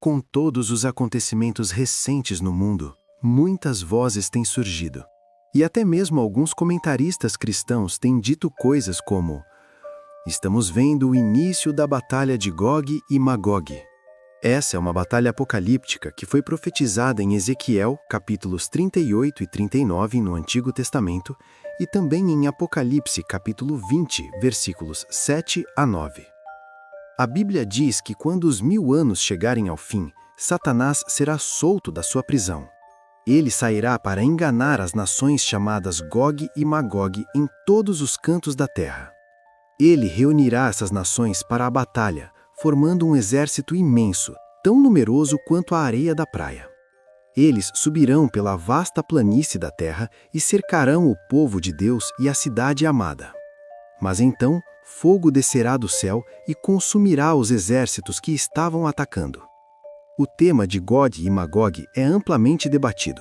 Com todos os acontecimentos recentes no mundo, muitas vozes têm surgido. E até mesmo alguns comentaristas cristãos têm dito coisas como: estamos vendo o início da batalha de Gog e Magog. Essa é uma batalha apocalíptica que foi profetizada em Ezequiel, capítulos 38 e 39 no Antigo Testamento, e também em Apocalipse, capítulo 20, versículos 7 a 9. A Bíblia diz que quando os 1000 anos chegarem ao fim, Satanás será solto da sua prisão. Ele sairá para enganar as nações chamadas Gog e Magog em todos os cantos da terra. Ele reunirá essas nações para a batalha, formando um exército imenso, tão numeroso quanto a areia da praia. Eles subirão pela vasta planície da terra e cercarão o povo de Deus e a cidade amada. Mas então, fogo descerá do céu e consumirá os exércitos que estavam atacando. O tema de Gog e Magog é amplamente debatido.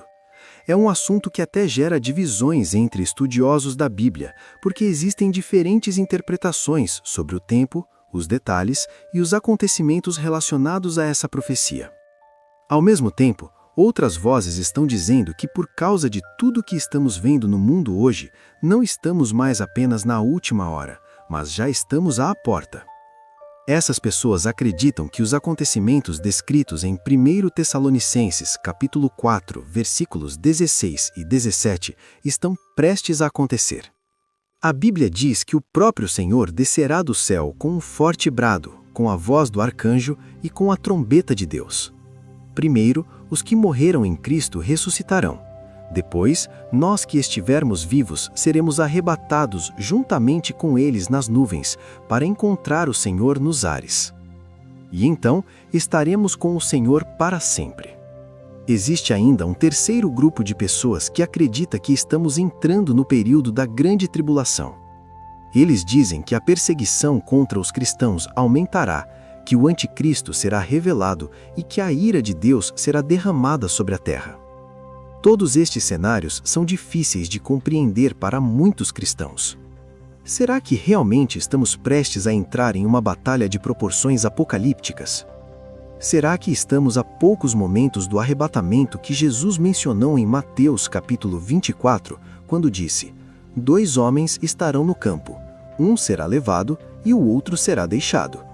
É um assunto que até gera divisões entre estudiosos da Bíblia, porque existem diferentes interpretações sobre o tempo, os detalhes e os acontecimentos relacionados a essa profecia. Ao mesmo tempo, outras vozes estão dizendo que por causa de tudo que estamos vendo no mundo hoje, não estamos mais apenas na última hora, mas já estamos à porta. Essas pessoas acreditam que os acontecimentos descritos em 1 Tessalonicenses, capítulo 4, versículos 16 e 17, estão prestes a acontecer. A Bíblia diz que o próprio Senhor descerá do céu com um forte brado, com a voz do arcanjo e com a trombeta de Deus. Primeiro, os que morreram em Cristo ressuscitarão. Depois, nós que estivermos vivos seremos arrebatados juntamente com eles nas nuvens, para encontrar o Senhor nos ares. E então, estaremos com o Senhor para sempre. Existe ainda um terceiro grupo de pessoas que acredita que estamos entrando no período da grande tribulação. Eles dizem que a perseguição contra os cristãos aumentará, que o anticristo será revelado e que a ira de Deus será derramada sobre a terra. Todos estes cenários são difíceis de compreender para muitos cristãos. Será que realmente estamos prestes a entrar em uma batalha de proporções apocalípticas? Será que estamos a poucos momentos do arrebatamento que Jesus mencionou em Mateus capítulo 24, quando disse: 2 homens estarão no campo, um será levado e o outro será deixado.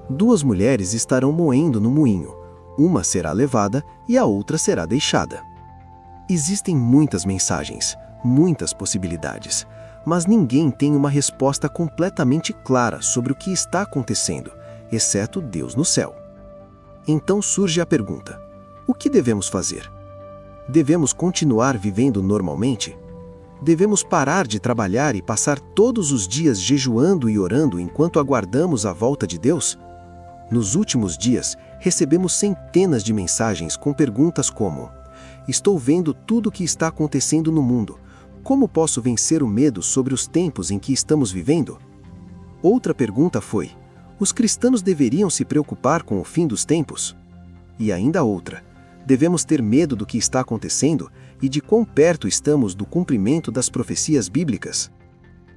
2 mulheres estarão moendo no moinho, uma será levada e a outra será deixada. Existem muitas mensagens, muitas possibilidades, mas ninguém tem uma resposta completamente clara sobre o que está acontecendo, exceto Deus no céu. Então surge a pergunta: o que devemos fazer? Devemos continuar vivendo normalmente? Devemos parar de trabalhar e passar todos os dias jejuando e orando enquanto aguardamos a volta de Deus? Nos últimos dias, recebemos centenas de mensagens com perguntas como: estou vendo tudo o que está acontecendo no mundo. Como posso vencer o medo sobre os tempos em que estamos vivendo? Outra pergunta foi: os cristãos deveriam se preocupar com o fim dos tempos? E ainda outra: devemos ter medo do que está acontecendo e de quão perto estamos do cumprimento das profecias bíblicas?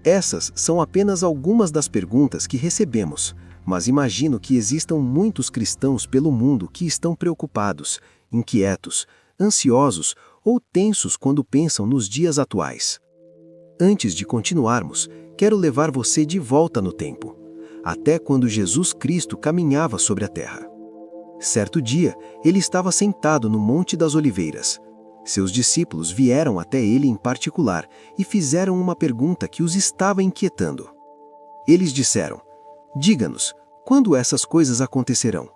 Essas são apenas algumas das perguntas que recebemos, mas imagino que existam muitos cristãos pelo mundo que estão preocupados, inquietos, ansiosos ou tensos quando pensam nos dias atuais. Antes de continuarmos, quero levar você de volta no tempo, até quando Jesus Cristo caminhava sobre a terra. Certo dia, ele estava sentado no Monte das Oliveiras. Seus discípulos vieram até ele em particular e fizeram uma pergunta que os estava inquietando. Eles disseram: diga-nos, quando essas coisas acontecerão?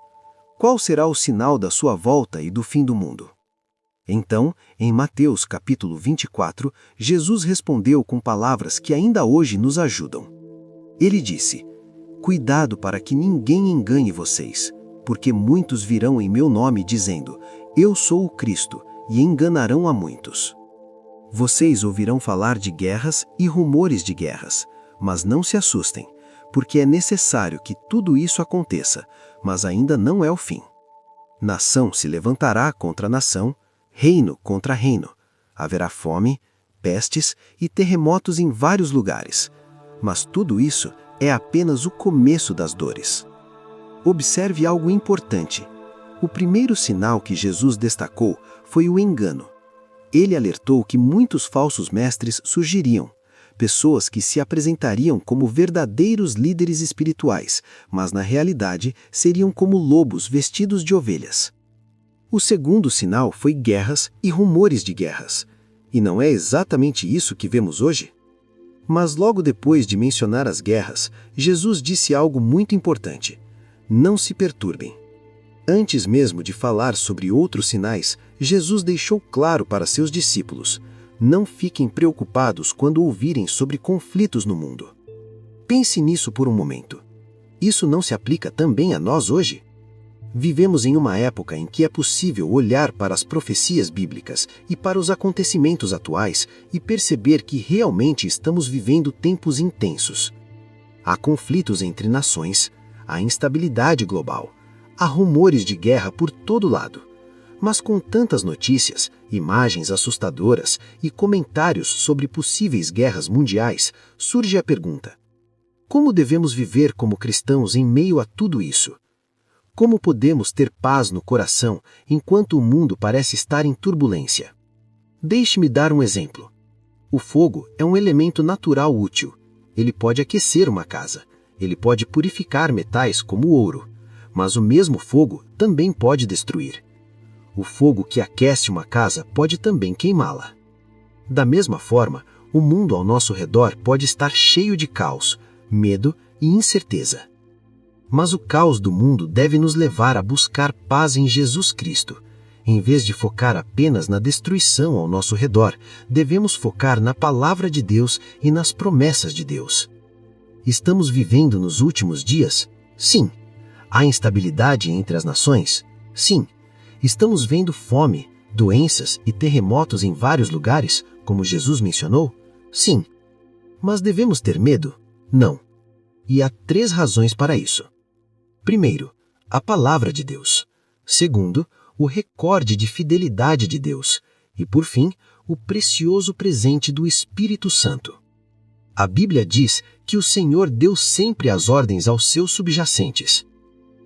Qual será o sinal da sua volta e do fim do mundo? Então, em Mateus capítulo 24, Jesus respondeu com palavras que ainda hoje nos ajudam. Ele disse: cuidado para que ninguém engane vocês, porque muitos virão em meu nome dizendo: eu sou o Cristo, e enganarão a muitos. Vocês ouvirão falar de guerras e rumores de guerras, mas não se assustem, porque é necessário que tudo isso aconteça, mas ainda não é o fim. Nação se levantará contra nação, reino contra reino. Haverá fome, pestes e terremotos em vários lugares. Mas tudo isso é apenas o começo das dores. Observe algo importante. O primeiro sinal que Jesus destacou foi o engano. Ele alertou que muitos falsos mestres surgiriam, pessoas que se apresentariam como verdadeiros líderes espirituais, mas na realidade seriam como lobos vestidos de ovelhas. O segundo sinal foi guerras e rumores de guerras. E não é exatamente isso que vemos hoje? Mas logo depois de mencionar as guerras, Jesus disse algo muito importante: não se perturbem. Antes mesmo de falar sobre outros sinais, Jesus deixou claro para seus discípulos: não fiquem preocupados quando ouvirem sobre conflitos no mundo. Pense nisso por um momento. Isso não se aplica também a nós hoje? Vivemos em uma época em que é possível olhar para as profecias bíblicas e para os acontecimentos atuais e perceber que realmente estamos vivendo tempos intensos. Há conflitos entre nações, há instabilidade global, há rumores de guerra por todo lado. Mas com tantas notícias, imagens assustadoras e comentários sobre possíveis guerras mundiais, surge a pergunta: como devemos viver como cristãos em meio a tudo isso? Como podemos ter paz no coração enquanto o mundo parece estar em turbulência? Deixe-me dar um exemplo. O fogo é um elemento natural útil. Ele pode aquecer uma casa. Ele pode purificar metais como o ouro. Mas o mesmo fogo também pode destruir. O fogo que aquece uma casa pode também queimá-la. Da mesma forma, o mundo ao nosso redor pode estar cheio de caos, medo e incerteza. Mas o caos do mundo deve nos levar a buscar paz em Jesus Cristo. Em vez de focar apenas na destruição ao nosso redor, devemos focar na palavra de Deus e nas promessas de Deus. Estamos vivendo nos últimos dias? Sim. Há instabilidade entre as nações? Sim. Estamos vendo fome, doenças e terremotos em vários lugares, como Jesus mencionou? Sim. Mas devemos ter medo? Não. E há 3 razões para isso. Primeiro, a palavra de Deus. Segundo, o recorde de fidelidade de Deus. E, por fim, o precioso presente do Espírito Santo. A Bíblia diz que o Senhor deu sempre as ordens aos seus subjacentes.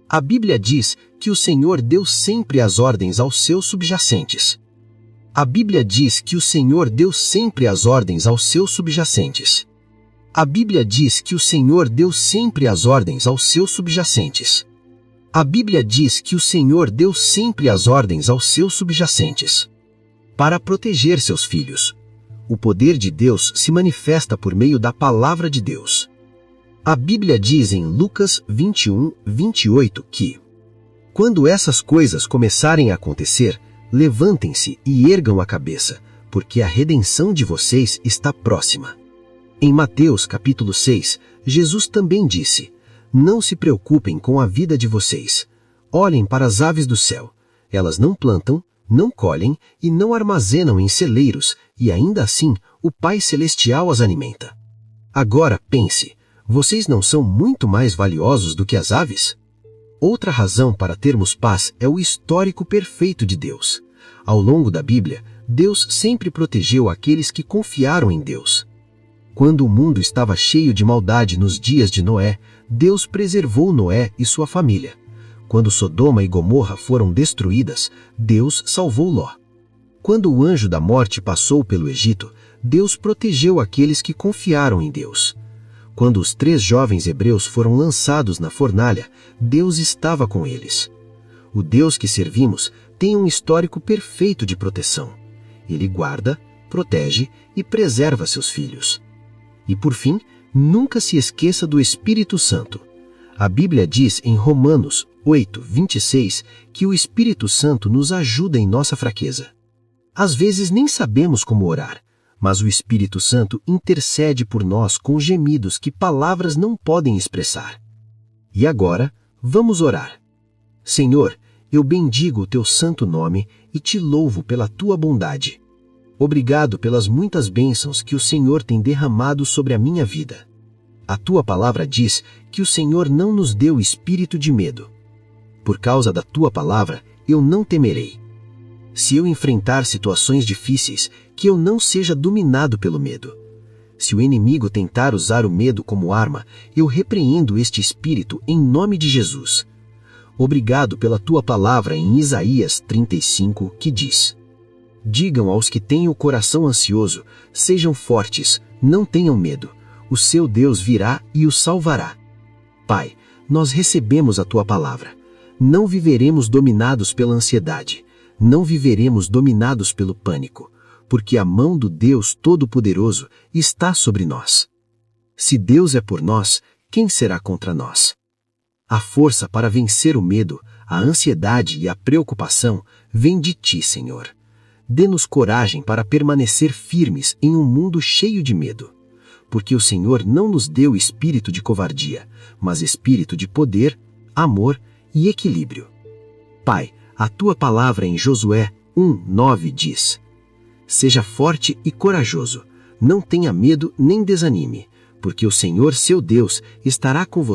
A Bíblia diz que o Senhor deu sempre as ordens aos seus subjacentes. A Bíblia diz que o Senhor deu sempre as ordens aos seus subjacentes. A Bíblia diz que o Senhor deu sempre as ordens aos seus subjacentes. A Bíblia diz que o Senhor deu sempre as ordens aos seus subjacentes. Para proteger seus filhos. O poder de Deus se manifesta por meio da palavra de Deus. A Bíblia diz em Lucas 21, 28 que: quando essas coisas começarem a acontecer, levantem-se e ergam a cabeça, porque a redenção de vocês está próxima. Em Mateus capítulo 6, Jesus também disse: não se preocupem com a vida de vocês. Olhem para as aves do céu. Elas não plantam, não colhem e não armazenam em celeiros, e ainda assim o Pai Celestial as alimenta. Agora pense, vocês não são muito mais valiosos do que as aves? Outra razão para termos paz é o histórico perfeito de Deus. Ao longo da Bíblia, Deus sempre protegeu aqueles que confiaram em Deus. Quando o mundo estava cheio de maldade nos dias de Noé, Deus preservou Noé e sua família. Quando Sodoma e Gomorra foram destruídas, Deus salvou Ló. Quando o anjo da morte passou pelo Egito, Deus protegeu aqueles que confiaram em Deus. Quando os 3 jovens hebreus foram lançados na fornalha, Deus estava com eles. O Deus que servimos tem um histórico perfeito de proteção. Ele guarda, protege e preserva seus filhos. E por fim, nunca se esqueça do Espírito Santo. A Bíblia diz em Romanos 8, 26 que o Espírito Santo nos ajuda em nossa fraqueza. Às vezes nem sabemos como orar, mas o Espírito Santo intercede por nós com gemidos que palavras não podem expressar. E agora, vamos orar. Senhor, eu bendigo o teu santo nome e te louvo pela tua bondade. Obrigado pelas muitas bênçãos que o Senhor tem derramado sobre a minha vida. A tua palavra diz que o Senhor não nos deu espírito de medo. Por causa da tua palavra, eu não temerei. Se eu enfrentar situações difíceis, que eu não seja dominado pelo medo. Se o inimigo tentar usar o medo como arma, eu repreendo este espírito em nome de Jesus. obrigado pela tua palavra em Isaías 35, que diz: digam aos que têm o coração ansioso, sejam fortes, não tenham medo, o seu Deus virá e os salvará. Pai, nós recebemos a tua palavra. Não viveremos dominados pela ansiedade, não viveremos dominados pelo pânico, porque a mão do Deus Todo-Poderoso está sobre nós. Se Deus é por nós, quem será contra nós? A força para vencer o medo, a ansiedade e a preocupação vem de ti, Senhor. Dê-nos coragem para permanecer firmes em um mundo cheio de medo, porque o Senhor não nos deu espírito de covardia, mas espírito de poder, amor e equilíbrio. Pai, a tua palavra em Josué 1:9 diz: seja forte e corajoso, não tenha medo nem desanime, porque o Senhor seu Deus estará com você